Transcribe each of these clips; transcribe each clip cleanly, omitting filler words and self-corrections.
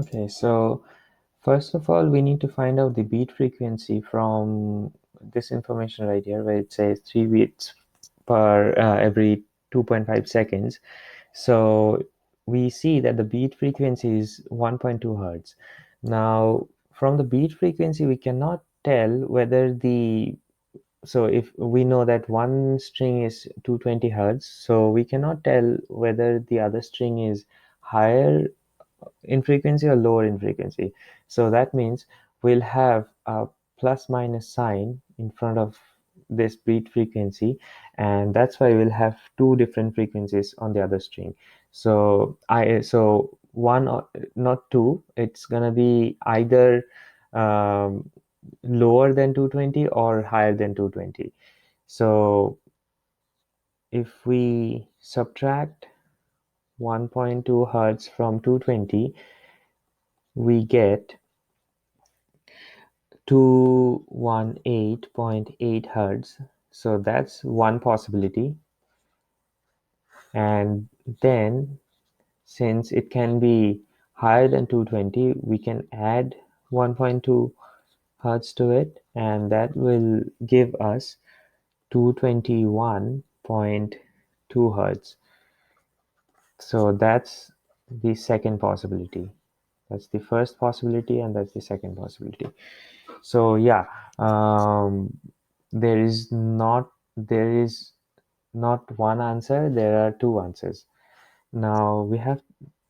Okay, so first of all, we need to find out the beat frequency from this information right here, where it says 3 beats per every 2.5 seconds. So we see that the beat frequency is 1.2 hertz. Now, from the beat frequency, we cannot tell whether so if we know that one string is 220 hertz, so we cannot tell whether the other string is higher in frequency or lower in frequency. So that means we'll have a plus minus sign in front of this beat frequency, and that's why we'll have two different frequencies on the other string. So one or not two, it's gonna be either um, lower than 220 or higher than 220. So if we subtract 1.2 hertz from 220, we get 218.8 hertz. So that's one possibility. And then, since it can be higher than 220, we can add 1.2 hertz to it, and that will give us 221.2 hertz. So that's the second possibility. That's the first possibility, and that's the second possibility. So yeah, there is not one answer, there are two answers. Now we have,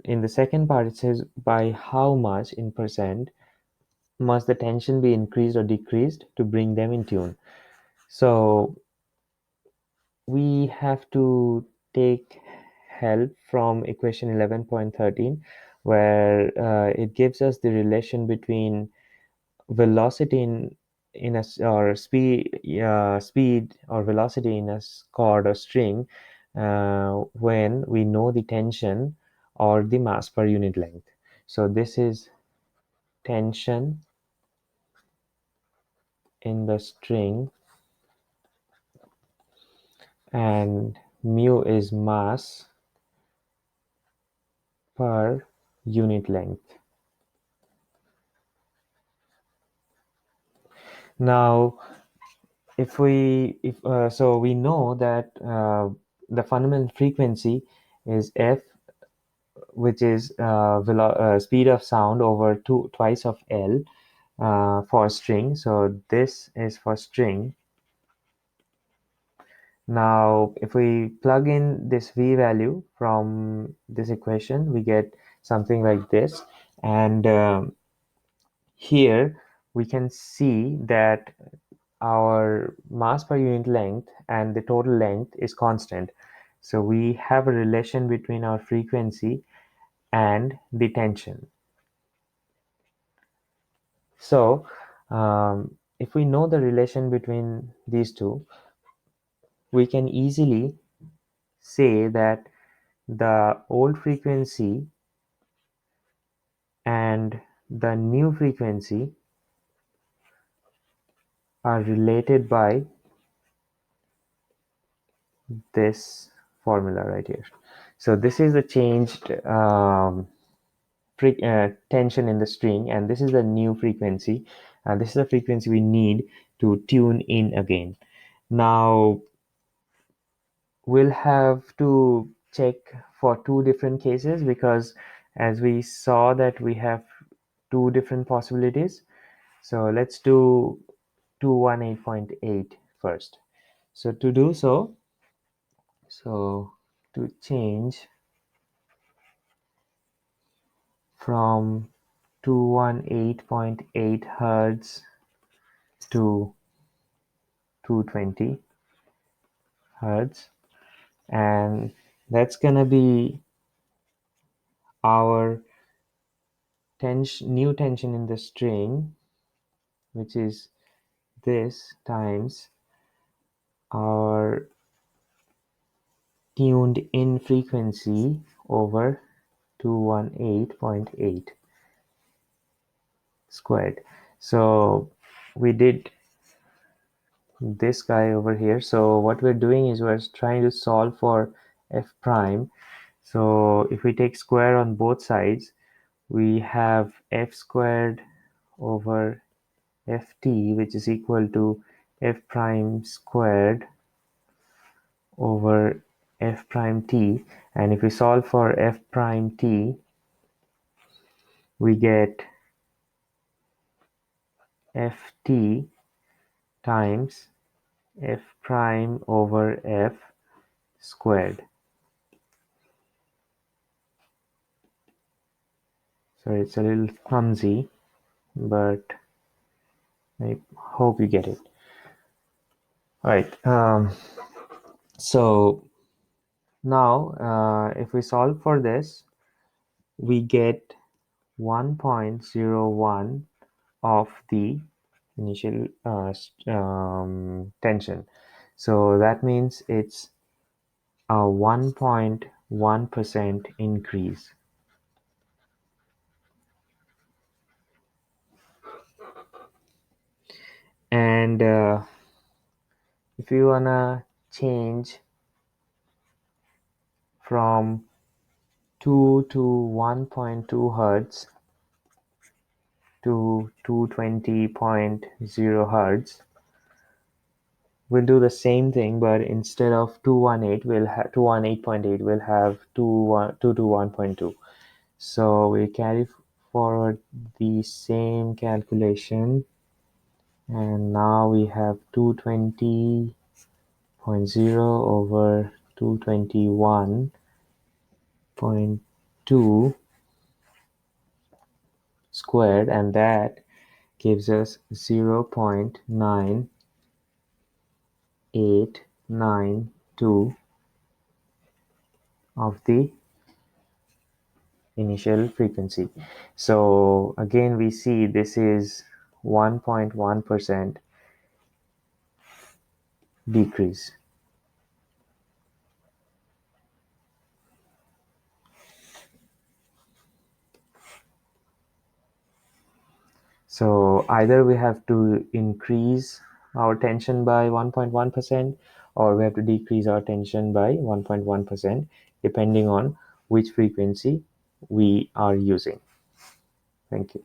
in the second part, it says by how much in percent must the tension be increased or decreased to bring them in tune. So we have to take help from equation 11.13, where it gives us the relation between velocity in a or speed or velocity in a chord or string when we know the tension or the mass per unit length. So this is tension in the string, and mu is mass per unit length. Now if we know that the fundamental frequency is f, which is speed of sound over twice of L for string. So this is for string. Now, if we plug in this V value from this equation, we get something like this. And here we can see that our mass per unit length and the total length is constant. So we have a relation between our frequency and the tension. So if we know the relation between these two, we can easily say that the old frequency and the new frequency are related by this formula right here. So this is the changed tension in the string, and this is the new frequency, and this is the frequency we need to tune in again. Now we'll have to check for two different cases, because as we saw that we have two different possibilities. So let's do 218.8 first. So to do so, to change from 218.8 hertz to 220 hertz, and that's gonna be our new tension in the string, which is this times our tuned in frequency over 218.8 squared. So we did this guy over here. So what we're doing is we're trying to solve for f prime. So if we take square on both sides, we have f squared over ft, which is equal to f prime squared over f prime t. And if we solve for f prime t, we get ft times f prime over f squared. So it's a little clumsy, but I hope you get it. All right. So now if we solve for this, we get 1.01 of the initial tension. So that means it's a 1.1% increase. And if you wanna change from 2 to 1.2 hertz to 220.0 hertz, we'll do the same thing, but instead of 218, we'll have 218.8, we'll have 2 to 1.2. So we carry forward the same calculation, and now we have 220.0 over 221.2 squared, and that gives us 0.9892 of the initial frequency. So again, we see this is 1.1% decrease. So either we have to increase our tension by 1.1%, or we have to decrease our tension by 1.1%, depending on which frequency we are using. Thank you.